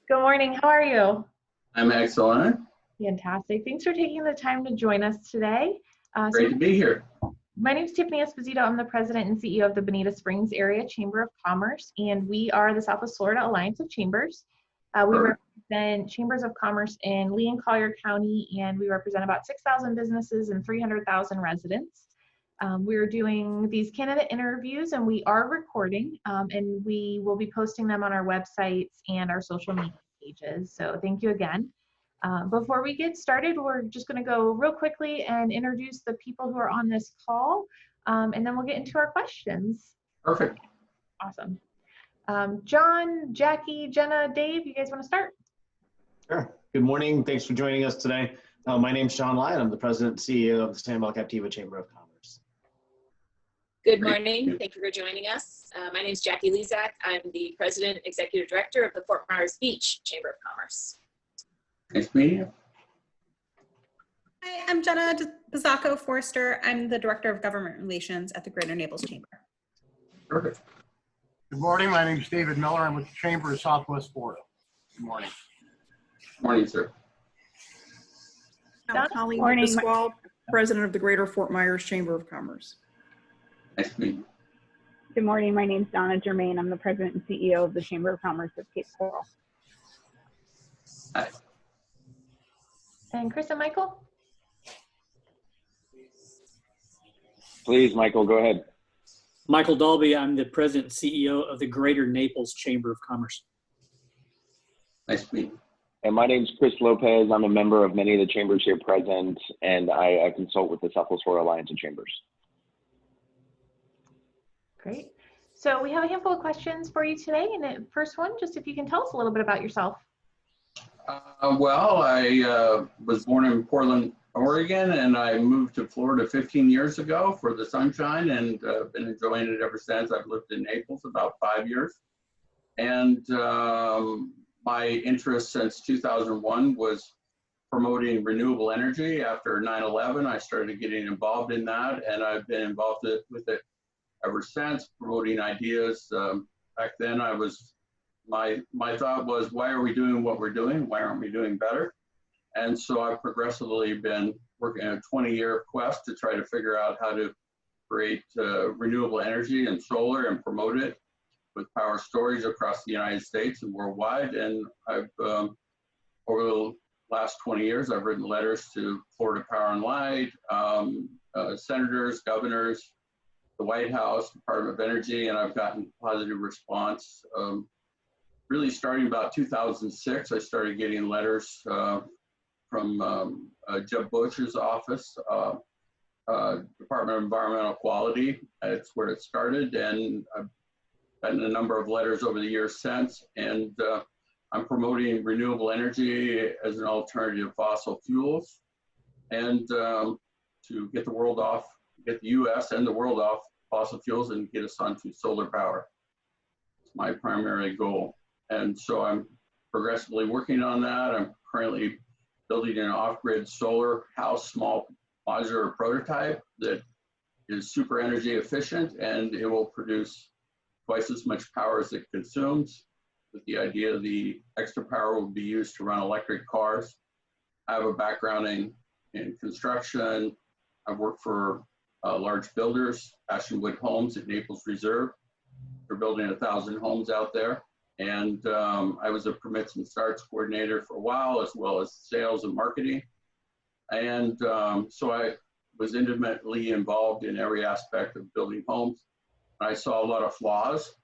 Good morning. How are you? I'm excellent. Fantastic. Thanks for taking the time to join us today. Great to be here. My name is Tiffany Esposito. I'm the president and CEO of the Bonita Springs Area Chamber of Commerce, and we are the Southwest Florida Alliance of Chambers. We represent chambers of commerce in Lee and Collier County, and we represent about 6,000 businesses and 300,000 residents. We're doing these candidate interviews, and we are recording, and we will be posting them on our websites and our social media pages. So thank you again. Before we get started, we're just going to go real quickly and introduce the people who are on this call, and then we'll get into our questions. Perfect. Awesome. John, Jackie, Jenna, Dave, you guys want to start? Sure. Good morning. Thanks for joining us today. My name is John Lyon. I'm the president and CEO of the San Miguel Captiva Chamber of Commerce. Good morning. Thank you for joining us. My name is Jackie Lezak. I'm the president, executive director of the Fort Myers Beach Chamber of Commerce. Nice meeting you. Hi, I'm Jenna Pizzacco Forster. I'm the Director of Government Relations at the Greater Naples Chamber. Perfect. Good morning. My name is David Miller. I'm with the Chamber of Southwest Florida. Good morning. Morning, sir. I'm Colleen Biswald, president of the Greater Fort Myers Chamber of Commerce. Nice to meet you. Good morning. My name is Donna Germain. I'm the president and CEO of the Chamber of Commerce of Cape Coral. Hi. And Chris and Michael? Please, Michael, go ahead. Michael Dalby, I'm the president and CEO of the Greater Naples Chamber of Commerce. Nice to meet you. And my name's Chris Lopez. I'm a member of many of the chambers here present, and I consult with the Southwest Florida Alliance of Chambers. Great. So we have a handful of questions for you today. And the first one, just if you can tell us a little bit about yourself. Well, I was born in Portland, Oregon, and I moved to Florida 15 years ago for the sunshine, and been enjoying it ever since. I've lived in Naples about 5 years. And my interest since 2001 was promoting renewable energy. After 9/11, I started getting involved in that, and I've been involved with it ever since, promoting ideas. Back then, my thought was, why are we doing what we're doing? Why aren't we doing better? And so I've progressively been working on a 20-year quest to try to figure out how to create renewable energy and solar and promote it with power storage across the United States and worldwide. And I've, over the last 20 years, I've written letters to Florida Power and Light, senators, governors, the White House, Department of Energy, and I've gotten positive response. Really starting about 2006, I started getting letters from Jeb Bush's office, Department of Environmental Quality. It's where it started, and I've gotten a number of letters over the years since, and I'm promoting renewable energy as an alternative to fossil fuels, and to get the world off, get the U.S. and the world off fossil fuels and get us onto solar power. It's my primary goal. And so I'm progressively working on that. I'm currently building an off-grid solar house, small modular prototype that is super energy efficient, and it will produce twice as much power as it consumes, with the idea the extra power will be used to run electric cars. I have a background in construction. I've worked for large builders, Ashtonwood Homes at Naples Reserve. They're building 1,000 homes out there. And I was a permits and starts coordinator for a while, as well as sales and marketing. And so I was intimately involved in every aspect of building homes. I saw a lot of flaws.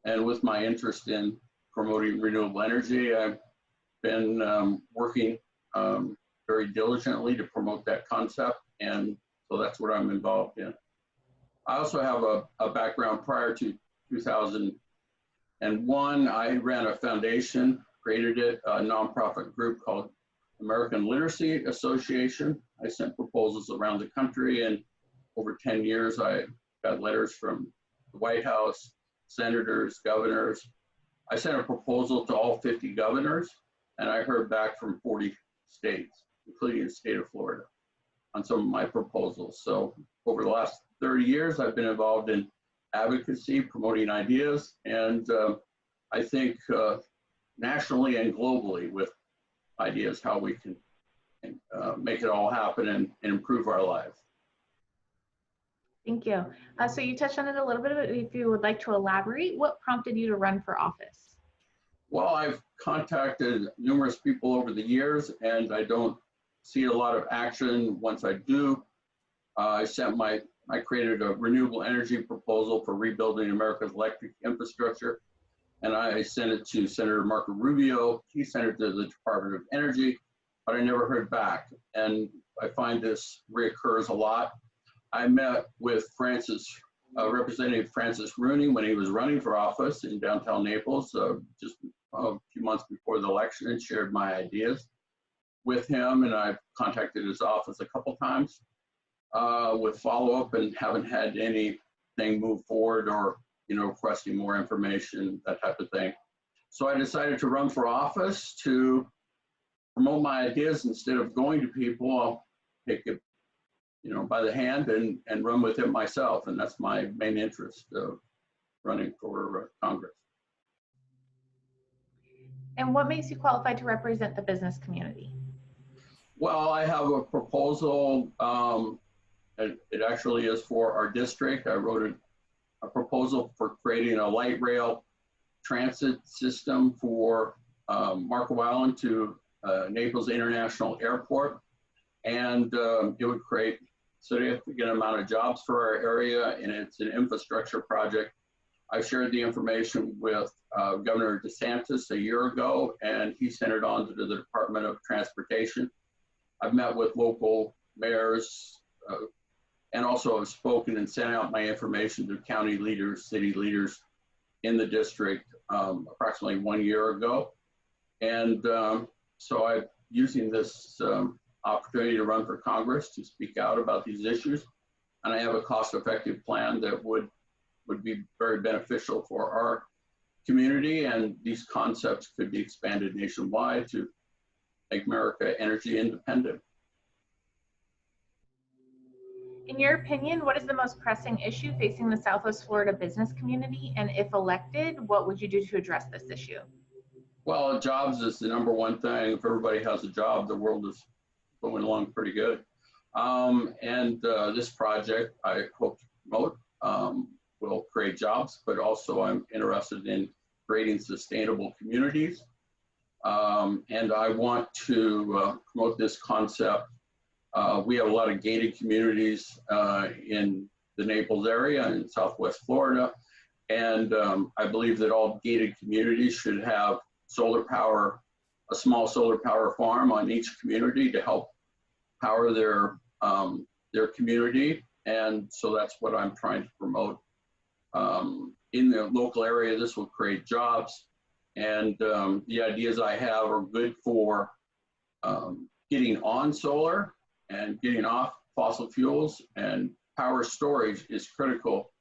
And with my interest in promoting renewable energy, I've been working very diligently to promote that concept. And so that's what I'm involved in. I also have a background prior to 2001. I ran a foundation, created it, a nonprofit group called American Literacy Association. I sent proposals around the country, and over 10 years, I got letters from the White House, senators, governors. I sent a proposal to all 50 governors, and I heard back from 40 states, including the state of Florida, on some of my proposals. So over the last 30 years, I've been involved in advocacy, promoting ideas, and I think nationally and globally with ideas how we can make it all happen and improve our lives. Thank you. So you touched on it a little bit, but if you would like to elaborate, what prompted you to run for office? Well, I've contacted numerous people over the years, and I don't see a lot of action. Once I do, I created a renewable energy proposal for rebuilding America's electric infrastructure, and I sent it to Senator Marco Rubio. He sent it to the Department of Energy, but I never heard back. And I find this reoccurs a lot. I met with Representative Francis Rooney when he was running for office in downtown Naples just a few months before the election, and shared my ideas with him. And I've contacted his office a couple times with follow-up, and haven't had anything move forward or requesting more information, that type of thing. So I decided to run for office to promote my ideas. Instead of going to people, I'll take it by the hand and run with it myself. And that's my main interest of running for Congress. And what makes you qualified to represent the business community? Well, I have a proposal. It actually is for our district. I wrote a proposal for creating a light rail transit system for Marco Island to Naples International Airport. And it would create a significant amount of jobs for our area, and it's an infrastructure project. I shared the information with Governor DeSantis a year ago, and he sent it on to the Department of Transportation. I've met with local mayors and also have spoken and sent out my information to county leaders, city leaders in the district approximately 1 year ago. And so I'm using this opportunity to run for Congress to speak out about these issues. And I have a cost-effective plan that would be very beneficial for our community, and these concepts could be expanded nationwide to make America energy independent. In your opinion, what is the most pressing issue facing the Southwest Florida business community? And if elected, what would you do to address this issue? Well, jobs is the number one thing. If everybody has a job, the world is going along pretty good. This project, I hope to promote, will create jobs, but also I'm interested in creating sustainable communities. And I want to promote this concept. We have a lot of gated communities in the Naples area in Southwest Florida. And I believe that all gated communities should have solar power, a small solar power farm on each community to help power their community. And so that's what I'm trying to promote. In the local area, this will create jobs. And the ideas I have are good for getting on solar and getting off fossil fuels, and power storage is critical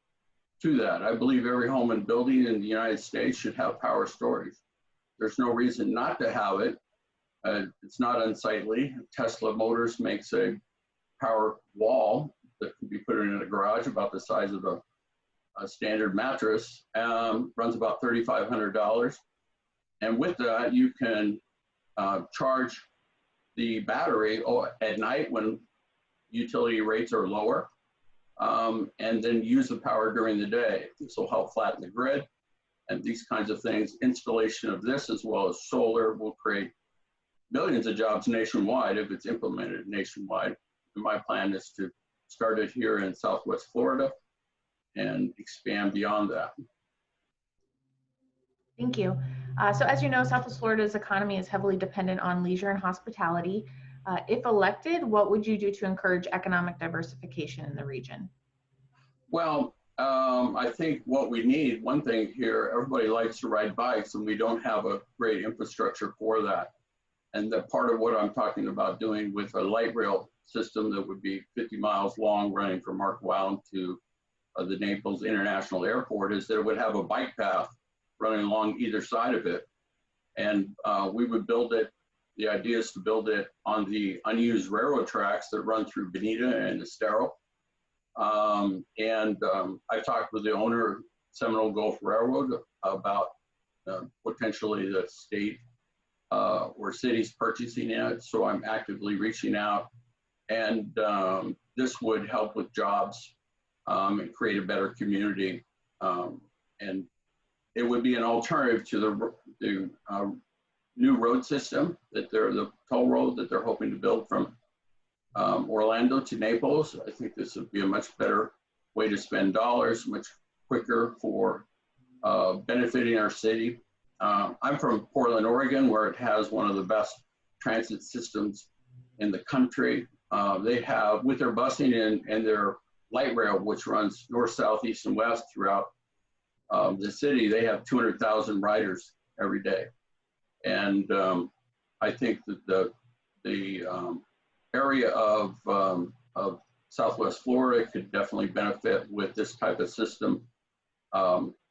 to that. I believe every home and building in the United States should have power storage. There's no reason not to have it. It's not unsightly. Tesla Motors makes a power wall that can be put in a garage about the size of a standard mattress, runs about $3,500. And with that, you can charge the battery at night when utility rates are lower, and then use the power during the day. This will help flatten the grid, and these kinds of things. Installation of this as well as solar will create millions of jobs nationwide if it's implemented nationwide. And my plan is to start it here in Southwest Florida and expand beyond that. Thank you. So as you know, Southwest Florida's economy is heavily dependent on leisure and hospitality. If elected, what would you do to encourage economic diversification in the region? Well, I think what we need, one thing here, everybody likes to ride bikes, and we don't have a great infrastructure for that. And that part of what I'm talking about doing with a light rail system that would be 50 miles long running from Marco Island to the Naples International Airport is that it would have a bike path running along either side of it. And we would build it, the idea is to build it on the unused railroad tracks that run through Bonita and Estero. I've talked with the owner of Seminole Gulf Railroad about potentially the state or cities purchasing it. So I'm actively reaching out, and this would help with jobs and create a better community. And it would be an alternative to the new road system the toll road that they're hoping to build from Orlando to Naples. I think this would be a much better way to spend dollars, much quicker for benefiting our city. I'm from Portland, Oregon, where it has one of the best transit systems in the country. They have, with their busing and their light rail, which runs north, south, east, and west throughout the city, they have 200,000 riders every day. And I think that the area of Southwest Florida could definitely benefit with this type of system.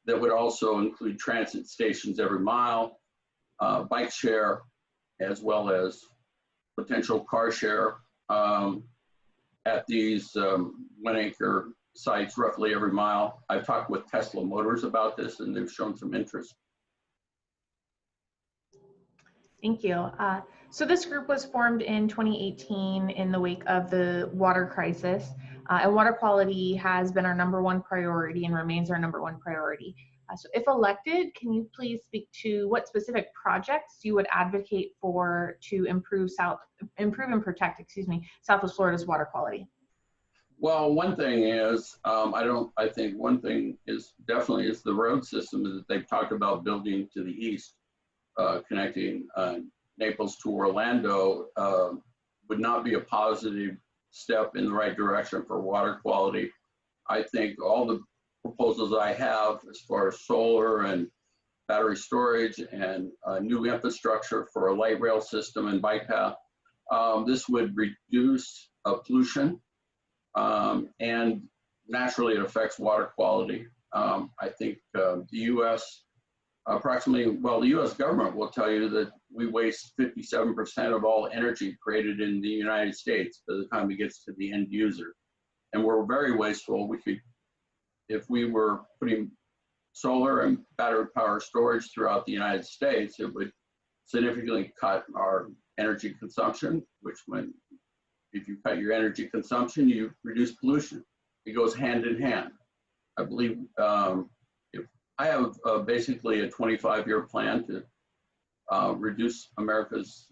That would also include transit stations every mile, bike share, as well as potential car share at these 1 acre sites roughly every mile. I've talked with Tesla Motors about this, and they've shown some interest. Thank you. So this group was formed in 2018 in the wake of the water crisis, and water quality has been our #1 priority and remains our #1 priority. So if elected, can you please speak to what specific projects you would advocate for to improve and protect, Southwest Florida's water quality? Well, one thing is, I think one thing is definitely is the road system that they've talked about building to the east, connecting Naples to Orlando, would not be a positive step in the right direction for water quality. I think all the proposals I have as far as solar and battery storage and new infrastructure for a light rail system and bike path, this would reduce pollution, and naturally it affects water quality. I think the U.S. the U.S. government will tell you that we waste 57% of all energy created in the United States by the time it gets to the end user. And we're very wasteful. If we were putting solar and battery power storage throughout the United States, it would significantly cut our energy consumption, if you cut your energy consumption, you reduce pollution. It goes hand in hand. I believe I have basically a 25-year plan to reduce America's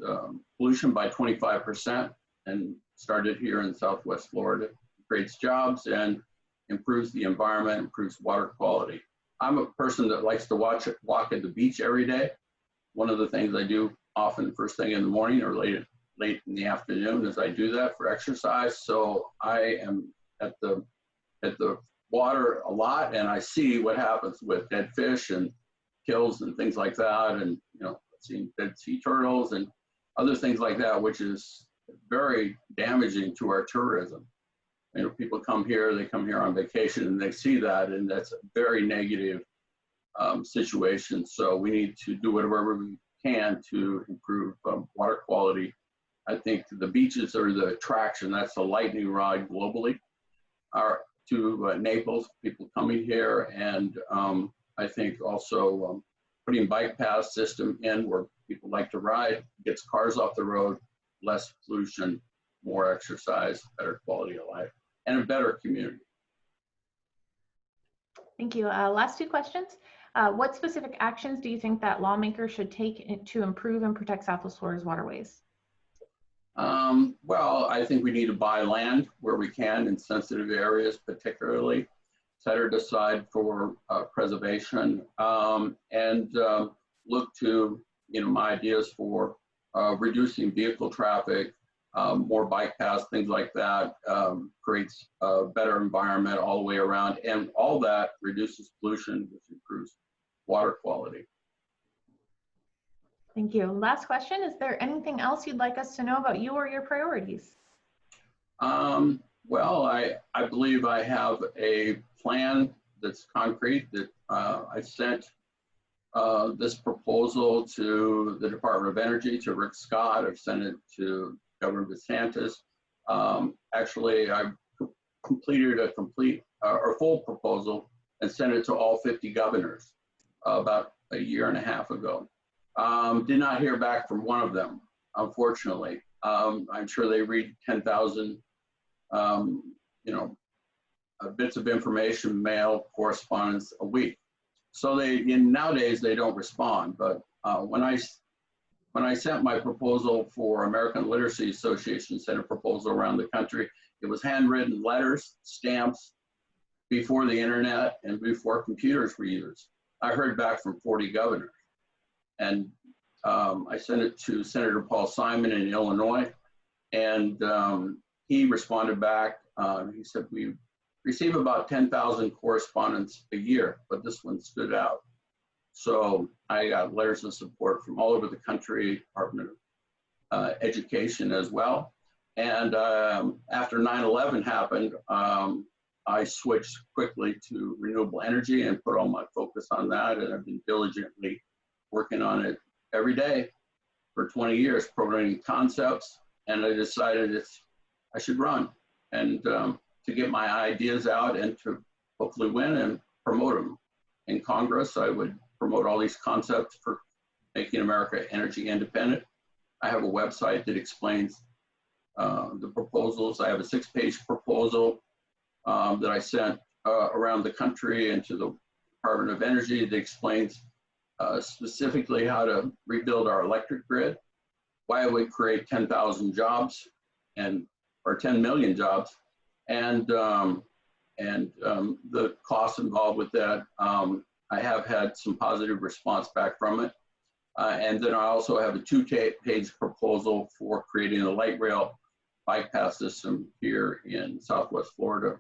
pollution by 25%, and started here in Southwest Florida. It creates jobs and improves the environment, improves water quality. I'm a person that likes to walk at the beach every day. One of the things I do often first thing in the morning or late in the afternoon is I do that for exercise. So I am at the water a lot, and I see what happens with dead fish and kills and things like that, and seeing dead sea turtles and other things like that, which is very damaging to our tourism. People come here, they come here on vacation, and they see that, and that's a very negative situation. So we need to do whatever we can to improve water quality. I think the beaches are the attraction. That's the lightning rod globally. To Naples, people coming here, and I think also putting bike path system in where people like to ride, gets cars off the road, less pollution, more exercise, better quality of life, and a better community. Thank you. Last 2 questions. What specific actions do you think that lawmakers should take to improve and protect Southwest Florida's waterways? Well, I think we need to buy land where we can in sensitive areas, particularly set it aside for preservation, and look to my ideas for reducing vehicle traffic, more bike paths, things like that, creates a better environment all the way around, and all that reduces pollution, which improves water quality. Thank you. Last question, is there anything else you'd like us to know about you or your priorities? Well, I believe I have a plan that's concrete that I sent this proposal to the Department of Energy, to Rick Scott. I've sent it to Governor DeSantis. Actually, I completed a full proposal and sent it to all 50 governors about a year and a half ago. Did not hear back from one of them, unfortunately. I'm sure they read 10,000, bits of information, mail, correspondence a week. So nowadays they don't respond. But when I sent my proposal for American Literacy Association, sent a proposal around the country, it was handwritten letters, stamps, before the internet and before computers were used. I heard back from 40 governors. And I sent it to Senator Paul Simon in Illinois, and he responded back. He said, we receive about 10,000 correspondence a year, but this one stood out. So I got letters of support from all over the country, Department of Education as well. And after 9/11 happened, I switched quickly to renewable energy and put all my focus on that. And I've been diligently working on it every day for 20 years, programming concepts. And I decided I should run and to get my ideas out and to hopefully win and promote them. In Congress, I would promote all these concepts for making America energy independent. I have a website that explains the proposals. I have a 6-page proposal that I sent around the country and to the Department of Energy that explains specifically how to rebuild our electric grid, why it would create 10,000 jobs or 10 million jobs, and the costs involved with that. I have had some positive response back from it. And then I also have a 2-page proposal for creating a light rail bike path system here in Southwest Florida.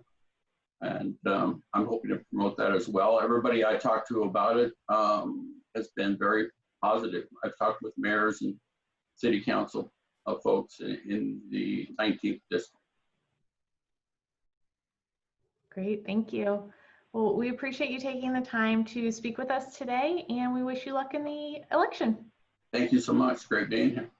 And I'm hoping to promote that as well. Everybody I talked to about it has been very positive. I've talked with mayors and city council folks in the 19th district. Great, thank you. Well, we appreciate you taking the time to speak with us today, and we wish you luck in the election. Thank you so much. Great being here.